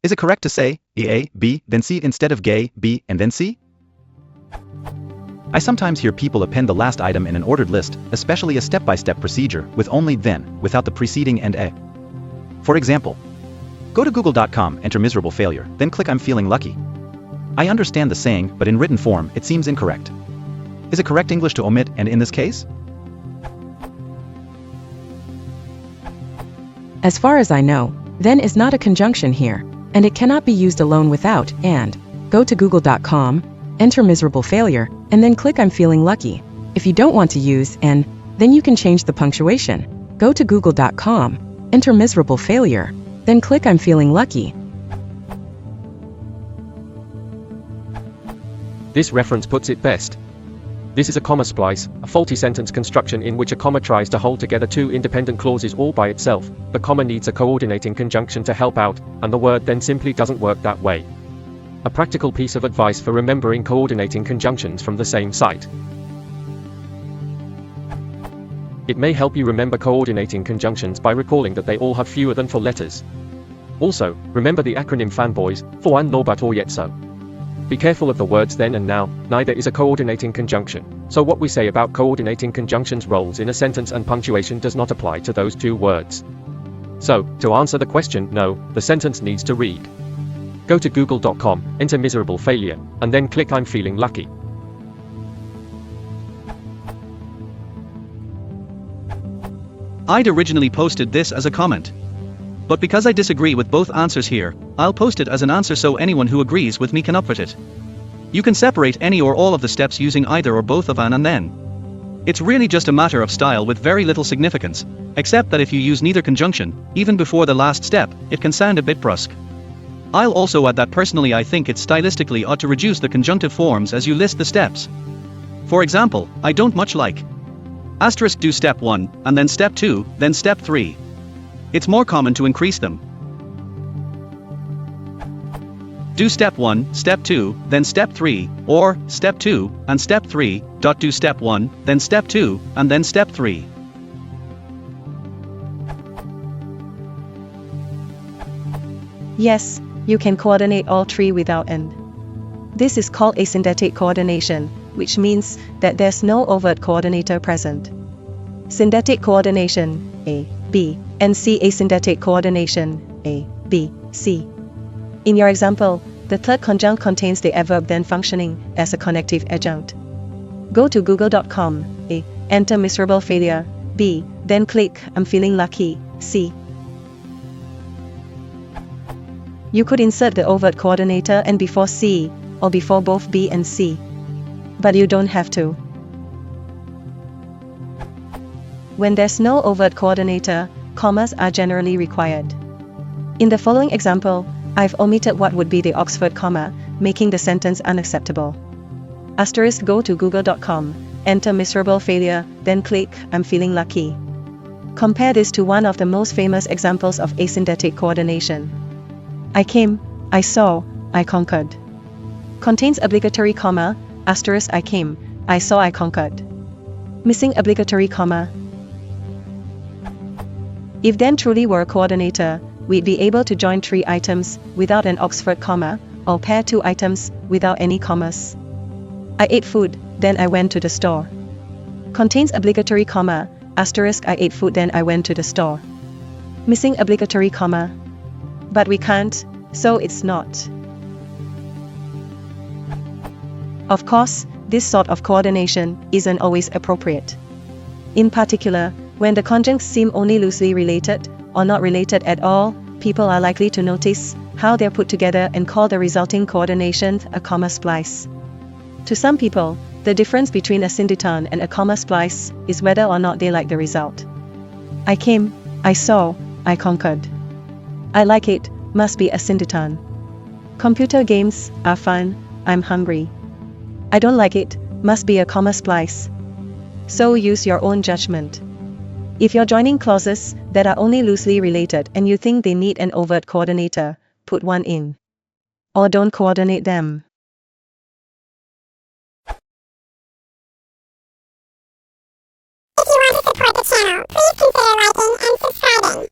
Is it correct to say A, B, then C instead of gay, B, and then C? I sometimes hear people append the last item in an ordered list, especially a step-by-step procedure, with only then, without the preceding and a. For example, go to google.com, enter miserable failure, then click I'm feeling lucky. I understand the saying, but in written form, it seems incorrect. Is it correct English to omit and in this case? As far as I know, then is not a conjunction here, and it cannot be used alone without and. Go to google.com, enter miserable failure, and then click I'm feeling lucky. If you don't want to use and, then you can change the punctuation. Go to google.com, enter miserable failure, then click I'm feeling lucky. This reference puts it best. This is a comma splice, a faulty sentence construction in which a comma tries to hold together two independent clauses all by itself. The comma needs a coordinating conjunction to help out, and the word then simply doesn't work that way. A practical piece of advice for remembering coordinating conjunctions from the same site. It may help you remember coordinating conjunctions by recalling that they all have fewer than 4 letters. Also, remember the acronym fanboys, for and nor but or yet so. Be careful of the words then and now, neither is a coordinating conjunction, so what we say about coordinating conjunctions roles in a sentence and punctuation does not apply to those two words. So, to answer the question, no, the sentence needs to read. Go to google.com, enter miserable failure, and then click I'm feeling lucky. I'd originally posted this as a comment. But because I disagree with both answers here, I'll post it as an answer so anyone who agrees with me can upvote it. You can separate any or all of the steps using either or both of an and then. It's really just a matter of style with very little significance, except that if you use neither conjunction, even before the last step, it can sound a bit brusque. I'll also add that personally I think it stylistically ought to reduce the conjunctive forms as you list the steps. For example, I don't much like asterisk do step 1, and then step 2, then step 3. It's more common to increase them. Do step 1, step 2, then step 3, or step 2, and step 3, do step 1, then step 2, and then step 3. Yes, you can coordinate all 3 without and. This is called asyndetic coordination, which means that there's no overt coordinator present. Syndetic coordination, A, B, and C. Asyndetic coordination, A, B, C. In your example, the third conjunct contains the adverb then functioning as a connective adjunct. Go to google.com, A, enter miserable failure, B, then click I'm feeling lucky, C. You could insert the overt coordinator and before C, or before both B and C. But you don't have to. When there's no overt coordinator, commas are generally required. In the following example, I've omitted what would be the Oxford comma, making the sentence unacceptable. Asterisk go to google.com, enter miserable failure, then click I'm feeling lucky. Compare this to one of the most famous examples of asyndetic coordination. I came, I saw, I conquered. Contains obligatory comma, asterisk I came, I saw, I conquered. Missing obligatory comma. If then truly were a coordinator, we'd be able to join 3 items without an Oxford comma, or pair 2 items without any commas. I ate food, then I went to the store. Contains obligatory comma, asterisk I ate food then I went to the store. Missing obligatory comma. But we can't, so it's not. Of course, this sort of coordination isn't always appropriate. In particular, when the conjuncts seem only loosely related, or not related at all, people are likely to notice how they're put together and call the resulting coordination a comma splice. To some people, the difference between a syndeton and a comma splice is whether or not they like the result. I came, I saw, I conquered. I like it, must be a syndeton. Computer games are fun, I'm hungry. I don't like it, must be a comma splice. So use your own judgment. If you're joining clauses that are only loosely related and you think they need an overt coordinator, put one in. Or don't coordinate them. If you want to support the channel, please consider liking and subscribing.